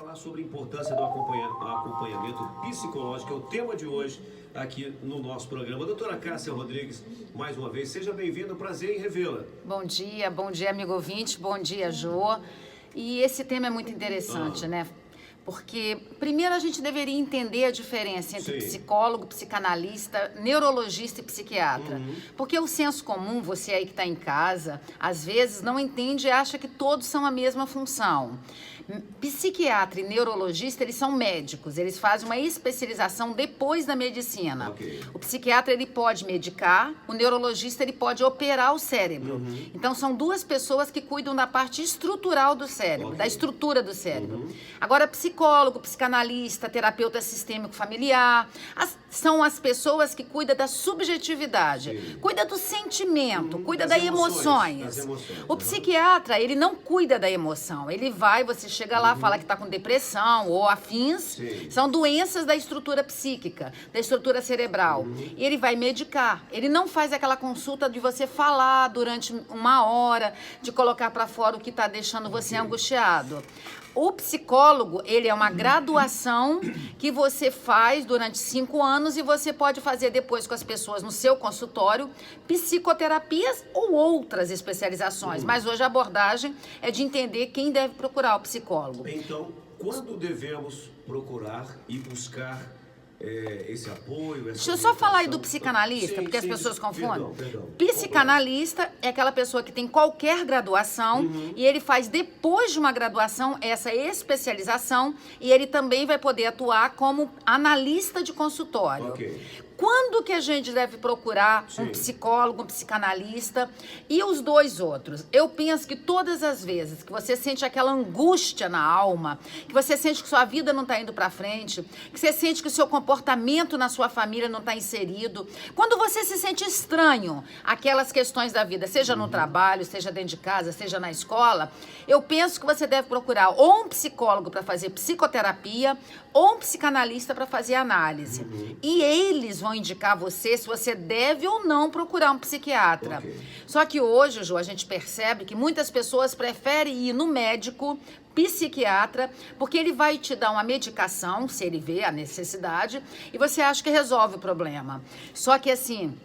falar sobre a importância do acompanhamento psicológico, é o tema de hoje aqui no nosso programa. Doutora Cássia Rodrigues, mais uma vez, seja bem-vinda, prazer em revê-la. Bom dia, amigo ouvinte, bom dia, Jô. E esse tema é muito interessante, né? Porque, primeiro, a gente deveria entender a diferença entre psicólogo, psicanalista, neurologista e psiquiatra. Porque o senso comum, você aí que está em casa, às vezes não entende e acha que todos são a mesma função. Psiquiatra e neurologista, eles são médicos, eles fazem uma especialização depois da medicina. O psiquiatra, ele pode medicar, o neurologista, ele pode operar o cérebro. Então, são duas pessoas que cuidam da parte estrutural do cérebro, da estrutura do cérebro. Agora, psicólogo, psicanalista, terapeuta sistêmico familiar, são as pessoas que cuidam da subjetividade, cuida do sentimento, cuida das emoções. O psiquiatra, ele não cuida da emoção, ele vai, você chega lá, fala que está com depressão ou afins, são doenças da estrutura psíquica, da estrutura cerebral. E ele vai medicar. Ele não faz aquela consulta de você falar durante uma hora, de colocar para fora o que está deixando você angustiado. O psicólogo, ele é uma graduação que você faz durante 5 anos e você pode fazer depois com as pessoas no seu consultório psicoterapias ou outras especializações. Mas hoje a abordagem é de entender quem deve procurar o psicólogo. Então, quando devemos procurar e buscar esse apoio? Deixa eu só falar aí do psicanalista, porque as pessoas confundem. Psicanalista é aquela pessoa que tem qualquer graduação e ele faz depois de uma graduação essa especialização e ele também vai poder atuar como analista de consultório. Quando que a gente deve procurar um psicólogo, um psicanalista e os dois outros? Eu penso que todas as vezes que você sente aquela angústia na alma, que você sente que sua vida não está indo para frente, que você sente que o seu comportamento na sua família não está inserido, quando você se sente estranho aquelas questões da vida, seja no trabalho, seja dentro de casa, seja na escola, eu penso que você deve procurar ou um psicólogo para fazer psicoterapia ou um psicanalista para fazer análise. E eles vão indicar você se você deve ou não procurar um psiquiatra. Só que hoje, Jô, a gente percebe que muitas pessoas preferem ir no médico, psiquiatra, porque ele vai te dar uma medicação, se ele vê a necessidade, e você acha que resolve o problema. Só que assim,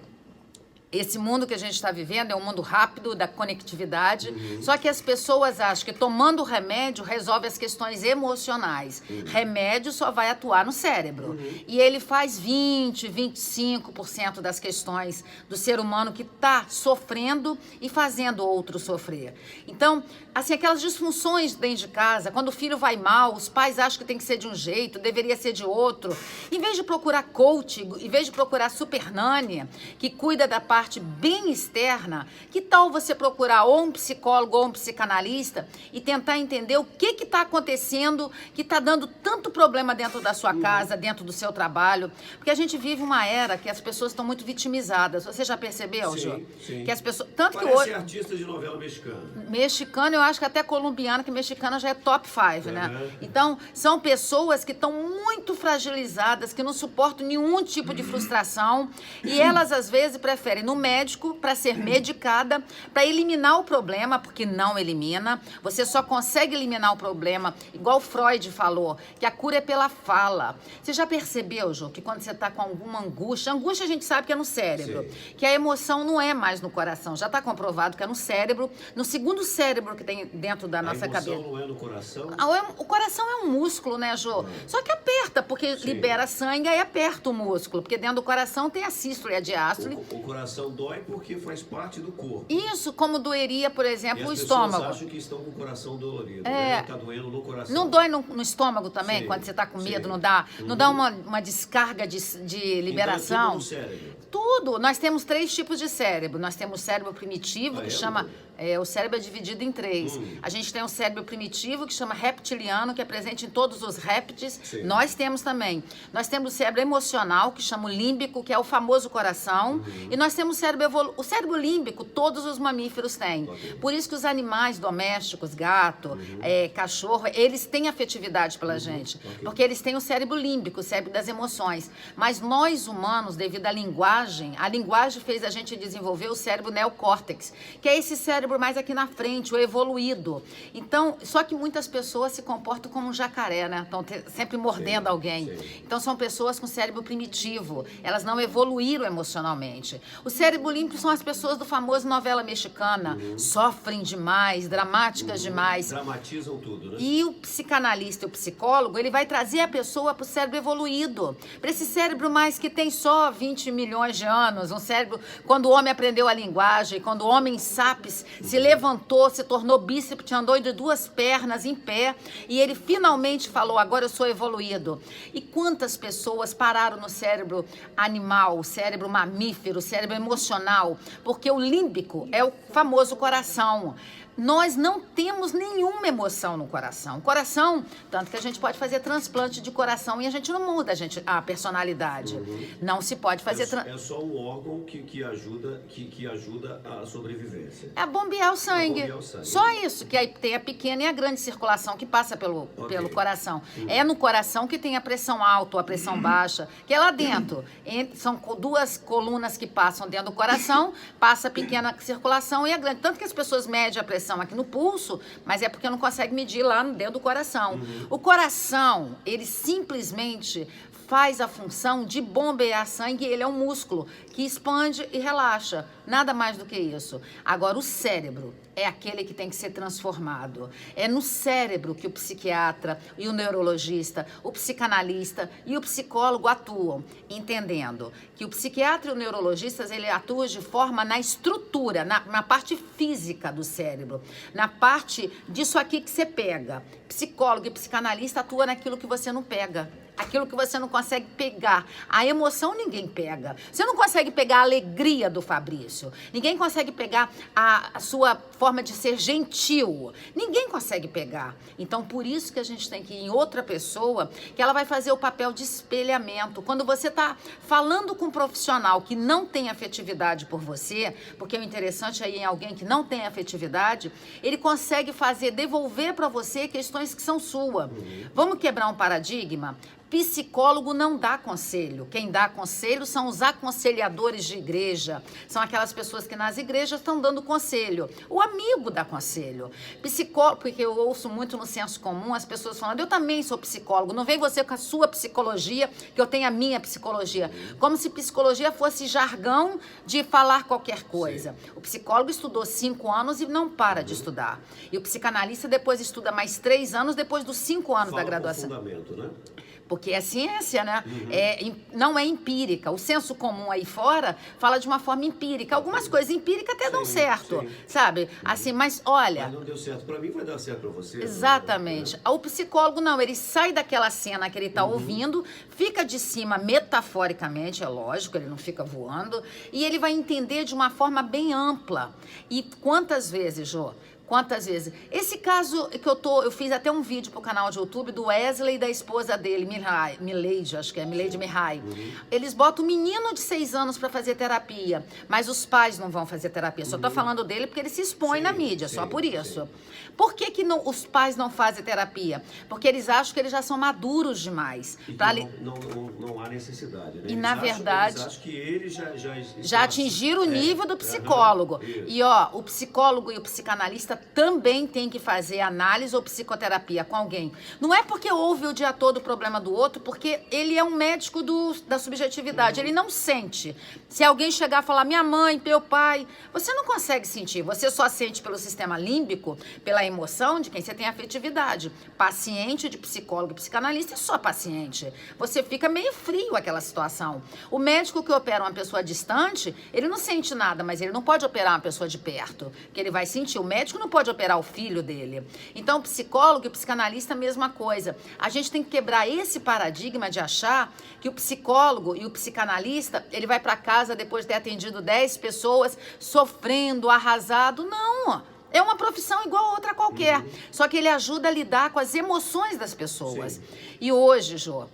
esse mundo que a gente está vivendo é um mundo rápido, da conectividade, só que as pessoas acham que tomando remédio resolve as questões emocionais. Remédio só vai atuar no cérebro. E ele faz 25% das questões do ser humano que está sofrendo e fazendo outro sofrer. Então, assim, aquelas disfunções dentro de casa, quando o filho vai mal, os pais acham que tem que ser de um jeito, deveria ser de outro. Em vez de procurar coach, em vez de procurar super nani, que cuida da parte bem externa, que tal você procurar ou um psicólogo ou um psicanalista e tentar entender o que está acontecendo, que está dando tanto problema dentro da sua casa, dentro do seu trabalho, porque a gente vive uma era que as pessoas estão muito vitimizadas. Você já percebeu, Jô? Sim. Que as pessoas, tanto Parece que hoje artista de novela mexicana. Mexicano, eu acho que até colombiano, que mexicana já é top 5, né? Então, são pessoas que estão muito fragilizadas, que não suportam nenhum tipo de frustração e elas, às vezes, preferem no médico para ser medicada, para eliminar o problema, porque não elimina. Você só consegue eliminar o problema, igual Freud falou, que a cura é pela fala. Você já percebeu, Jô, que quando você está com alguma angústia a gente sabe que é no cérebro, que a emoção não é mais no coração, já está comprovado que é no cérebro, no segundo cérebro que tem dentro da nossa cabeça. A emoção não é no coração? O coração é um músculo, né, Jô? Só que aperta, porque libera sangue, aí aperta o músculo, porque dentro do coração tem a sístole e a diástole. O coração dói porque faz parte do corpo. Isso, como doeria, por exemplo, o E estômago. as pessoas acham que estão com o coração dolorido, né? Tá doendo no coração. Não dói no estômago também, quando você está com medo, não dá uma descarga de liberação? Então é tudo no cérebro. Tudo. Nós temos 3 tipos de cérebro. Nós temos o cérebro primitivo, que chama... o cérebro é dividido em 3. A gente tem um cérebro primitivo, que chama reptiliano, que é presente em todos os répteis. Nós temos também. Nós temos o cérebro emocional, que chama o límbico, que é o famoso coração. E nós temos temos o cérebro límbico, todos os mamíferos têm. Ok. Por isso que os animais domésticos, gato, cachorro, eles têm afetividade pela gente. Ok. Porque eles têm o cérebro límbico, o cérebro das emoções. Mas nós humanos, devido à linguagem, a linguagem fez a gente desenvolver o cérebro neocórtex, que é esse cérebro mais aqui na frente, o evoluído. Então, só que muitas pessoas se comportam como um jacaré, né? Estão sempre mordendo alguém. Sim. Então, são pessoas com cérebro primitivo. Elas não evoluíram emocionalmente. O cérebro límbico são as pessoas do famoso novela mexicana. Sofrem demais, dramáticas demais. Dramatizam tudo, né? E o psicanalista e o psicólogo, ele vai trazer a pessoa para o cérebro evoluído. Para esse cérebro mais que tem só 20 milhões de anos. Um cérebro, quando o homem aprendeu a linguagem, quando o homem sapiens se levantou, se tornou bíceps, andou de duas pernas em pé, e ele finalmente falou, agora eu sou evoluído. E quantas pessoas pararam no cérebro animal, o cérebro mamífero, o cérebro emocional? Porque o límbico é o famoso coração. Nós não temos nenhuma emoção no coração. Coração, tanto que a gente pode fazer transplante de coração e a gente não muda a personalidade. Não se pode fazer... É só um órgão que ajuda a sobrevivência. É bombear o sangue. bombear o sangue. Só isso, que aí tem a pequena e a grande circulação que passa pelo coração. É no coração que tem a pressão alta ou a pressão baixa, que é lá dentro. São duas colunas que passam dentro do coração, passa a pequena circulação e a grande. Tanto que as pessoas medem a pressão aqui no pulso, mas é porque não consegue medir lá dentro do coração. O coração, ele simplesmente faz a função de bombear sangue, ele é um músculo que expande e relaxa, nada mais do que isso. Agora, o cérebro é aquele que tem que ser transformado. É no cérebro que o psiquiatra e o neurologista, o psicanalista e o psicólogo atuam, entendendo que o psiquiatra e o neurologista, ele atua de forma na estrutura, na parte física do cérebro, na parte disso aqui que você pega. Psicólogo e psicanalista atua naquilo que você não pega. Aquilo que você não consegue pegar. A emoção ninguém pega. Você não consegue pegar a alegria do Fabrício. Ninguém consegue pegar a sua forma de ser gentil. Ninguém consegue pegar. Então, por isso que a gente tem que ir em outra pessoa, que ela vai fazer o papel de espelhamento. Quando você está falando com um profissional que não tem afetividade por você, porque o interessante é ir em alguém que não tem afetividade, ele consegue devolver para você questões que são suas. Vamos quebrar um paradigma? Psicólogo não dá conselho. Quem dá conselho são os aconselhadores de igreja. São aquelas pessoas que nas igrejas estão dando conselho. O amigo dá conselho. Psicólogo, porque eu ouço muito no senso comum as pessoas falando, eu também sou psicólogo. Não vem você com a sua psicologia, que eu tenho a minha psicologia. Como se psicologia fosse jargão de falar qualquer coisa. Sim. O psicólogo estudou 5 anos e não para de estudar. E o psicanalista depois estuda mais 3 anos depois dos 5 anos da graduação. Fundamento, né? Porque é ciência, né? Não é empírica. O senso comum aí fora fala de uma forma empírica. Algumas coisas empíricas até dão certo, sabe? Assim, mas olha... Mas não deu certo para mim, vai dar certo para você. Exatamente. O psicólogo não, ele sai daquela cena que ele está ouvindo, fica de cima metaforicamente, é lógico, ele não fica voando, e ele vai entender de uma forma bem ampla. E quantas vezes, Jô? Quantas vezes? Esse caso que eu fiz até um vídeo pro canal de YouTube do Wesley e da esposa dele, Mileide, acho que é, Mileide Mihai. Eles botam o menino de 6 anos para fazer terapia, mas os pais não vão fazer terapia. Só tô falando dele porque ele se expõe na mídia, só por isso. Por que os pais não fazem terapia? Porque eles acham que eles já são maduros demais. E não há necessidade, né? E na verdade... Eles acham que eles já atingiram o nível do psicólogo. E o psicólogo e o psicanalista também tem que fazer análise ou psicoterapia com alguém. Não é porque ouve o dia todo o problema do outro, porque ele é um médico da subjetividade. Ele não sente. Se alguém chegar e falar, minha mãe, meu pai, você não consegue sentir. Você só sente pelo sistema límbico, pela emoção de quem você tem afetividade. Paciente de psicólogo e psicanalista é só paciente. Você fica meio frio aquela situação. O médico que opera uma pessoa distante, ele não sente nada, mas ele não pode operar uma pessoa de perto, que ele vai sentir. O médico não pode operar o filho dele. Então, o psicólogo e o psicanalista, a mesma coisa. A gente tem que quebrar esse paradigma de achar que o psicólogo e o psicanalista, ele vai para casa depois de ter atendido 10 pessoas, sofrendo, arrasado. Não! É uma profissão igual a outra qualquer. Só que ele ajuda a lidar com as emoções das pessoas. Sim. E hoje, Jô,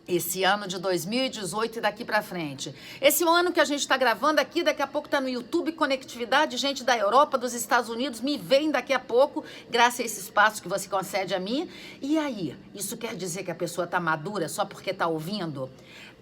Esse ano de 2018 e daqui pra frente. Esse ano que a gente está gravando aqui, daqui a pouco tá no YouTube, conectividade, gente da Europa, dos Estados Unidos, me vem daqui a pouco, graças a esse espaço que você concede a mim. E aí, isso quer dizer que a pessoa tá madura só porque tá ouvindo?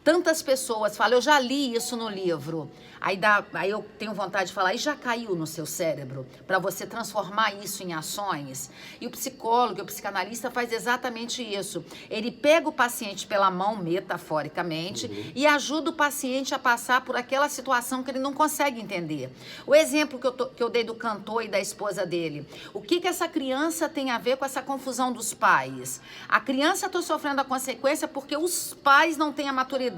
Tantas pessoas falam, eu já li isso no livro. Aí eu tenho vontade de falar, e já caiu no seu cérebro para você transformar isso em ações? E o psicólogo, o psicanalista faz exatamente isso. Ele pega o paciente pela mão, metaforicamente, e ajuda o paciente a passar por aquela situação que ele não consegue entender. O exemplo que eu dei do cantor e da esposa dele. O que essa criança tem a ver com essa confusão dos pais? A criança está sofrendo a consequência porque os pais não têm a maturidade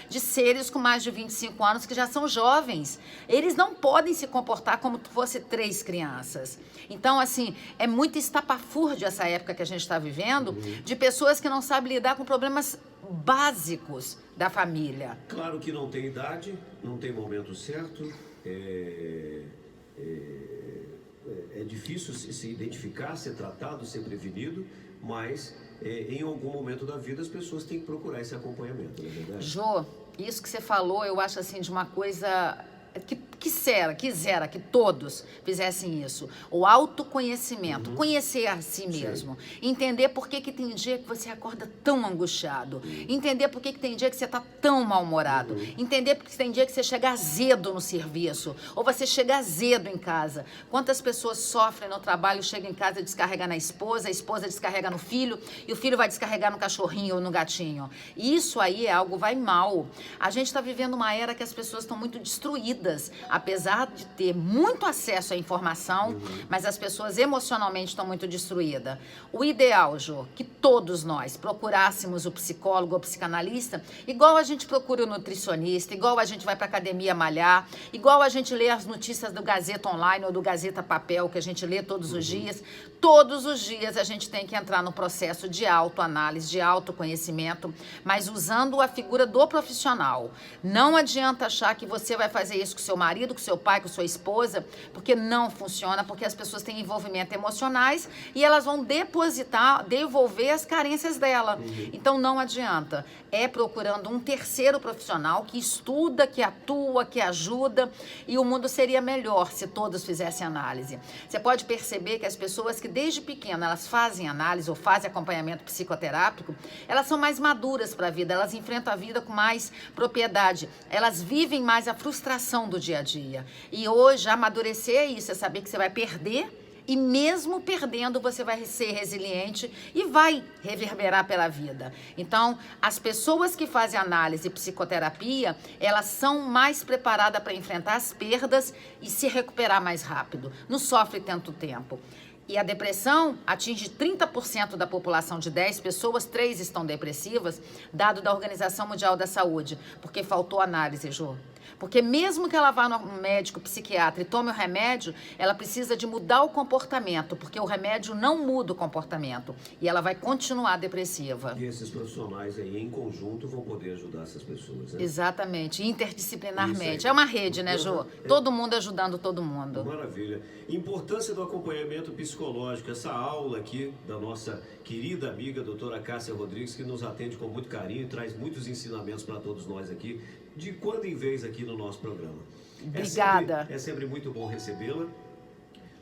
de seres com mais de 25 anos que já são jovens. Eles não podem se comportar como se fosse 3 crianças. Então, assim, é muito estapafúrdio essa época que a gente está vivendo, de pessoas que não sabem lidar com problemas básicos da família. Claro que não tem idade, não tem momento certo, é difícil se identificar, ser tratado, ser prevenido, mas em algum momento da vida as pessoas têm que procurar esse acompanhamento, não é verdade? Jô, isso que você falou, eu acho assim de uma coisa quisera que todos fizessem isso. O autoconhecimento, conhecer a si mesmo. Entender por que tem dia que você acorda tão angustiado. Entender por que tem dia que você está tão mal-humorado. Entender por que tem dia que você chega azedo no serviço. Ou você chega azedo em casa. Quantas pessoas sofrem no trabalho, chegam em casa e descarregam na esposa, a esposa descarrega no filho, e o filho vai descarregar no cachorrinho ou no gatinho. Isso aí é algo, vai mal. A gente está vivendo uma era que as pessoas estão muito destruídas. Apesar de ter muito acesso à informação, mas as pessoas emocionalmente estão muito destruídas. O ideal, Jô, que todos nós procurássemos o psicólogo ou psicanalista, igual a gente procura o nutricionista, igual a gente vai para academia malhar, igual a gente lê as notícias do Gazeta Online ou do Gazeta Papel, que a gente lê todos os dias. Todos os dias a gente tem que entrar no processo de autoanálise, de autoconhecimento, mas usando a figura do profissional. Não adianta achar que você vai fazer isso com seu marido, com seu pai, com sua esposa, porque não funciona, porque as pessoas têm envolvimento emocionais e elas vão devolver as carências dela. Então não adianta. É procurando um terceiro profissional que estuda, que atua, que ajuda, e o mundo seria melhor se todos fizessem análise. Você pode perceber que as pessoas que desde pequena elas fazem análise ou fazem acompanhamento psicoterápico, elas são mais maduras para a vida, elas enfrentam a vida com mais propriedade, elas vivem mais a frustração do dia a dia. E hoje, amadurecer é isso, é saber que você vai perder e mesmo perdendo, você vai ser resiliente e vai reverberar pela vida. Então, as pessoas que fazem análise e psicoterapia, elas são mais preparadas para enfrentar as perdas e se recuperar mais rápido. Não sofre tanto tempo. E a depressão atinge 30% da população. De 10 pessoas, 3 estão depressivas, dado da Organização Mundial da Saúde, porque faltou análise, Jô. Porque mesmo que ela vá no médico psiquiatra e tome o remédio, ela precisa de mudar o comportamento, porque o remédio não muda o comportamento. E ela vai continuar depressiva. E esses profissionais aí, em conjunto, vão poder ajudar essas pessoas, né? Exatamente, interdisciplinarmente. É uma rede, né, Jô? Todo mundo ajudando todo mundo. Maravilha. Importância do acompanhamento psicológico. Essa aula aqui da nossa querida amiga, doutora Cássia Rodrigues, que nos atende com muito carinho e traz muitos ensinamentos para todos nós aqui, de quando em vez aqui no nosso programa. Obrigada. É sempre muito bom recebê-la.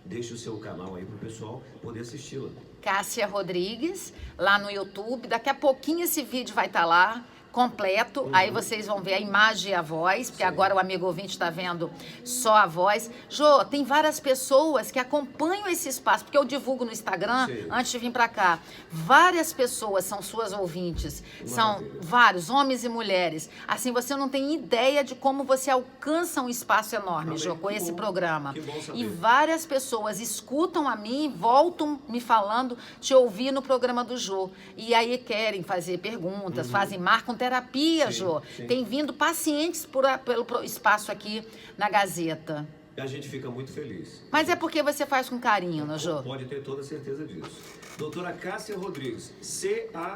Deixe o seu canal aí para o pessoal poder assisti-la. Cássia Rodrigues, lá no YouTube. Daqui a pouquinho esse vídeo vai estar lá, completo. Aí vocês vão ver a imagem e a voz, porque agora o amigo ouvinte está vendo só a voz. Jô, tem várias pessoas que acompanham esse espaço, porque eu divulgo no Instagram antes de vir para cá. Várias pessoas são suas ouvintes. São vários, homens e mulheres. Assim, você não tem ideia de como você alcança um espaço enorme, Jô, com esse programa. Que bom saber. E várias pessoas escutam a mim, voltam me falando, te ouvir no programa do Jô. E aí querem fazer perguntas, marcam terapia, Jô. Tem vindo pacientes pelo espaço aqui na Gazeta. a gente fica muito feliz. Mas é porque você faz com carinho, não, Jô? Pode ter toda certeza disso. Doutora Cássia Rodrigues,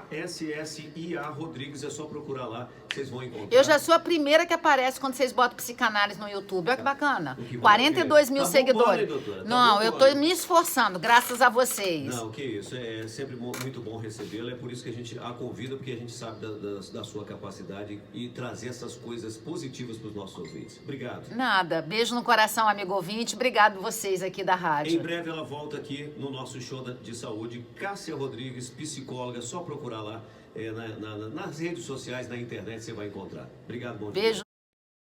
Cassia Rodrigues, é só procurar lá, vocês vão encontrar. Eu já sou a primeira que aparece quando vocês botam psicanálise no YouTube. Olha que bacana. 42 mil seguidores. Doutora, não, eu tô me esforçando, graças a vocês. Não, que isso. É sempre muito bom recebê-la. É por isso que a gente a convida, porque a gente sabe da sua capacidade e trazer essas coisas positivas para os nossos ouvintes. Obrigado. Nada. Beijo no coração, amigo ouvinte. Obrigado vocês aqui da rádio. Em breve ela volta aqui no nosso show de saúde. Cássia Rodrigues, psicóloga. Só procurar lá nas redes sociais, na internet, você vai encontrar. Obrigado, bom dia. Beijo.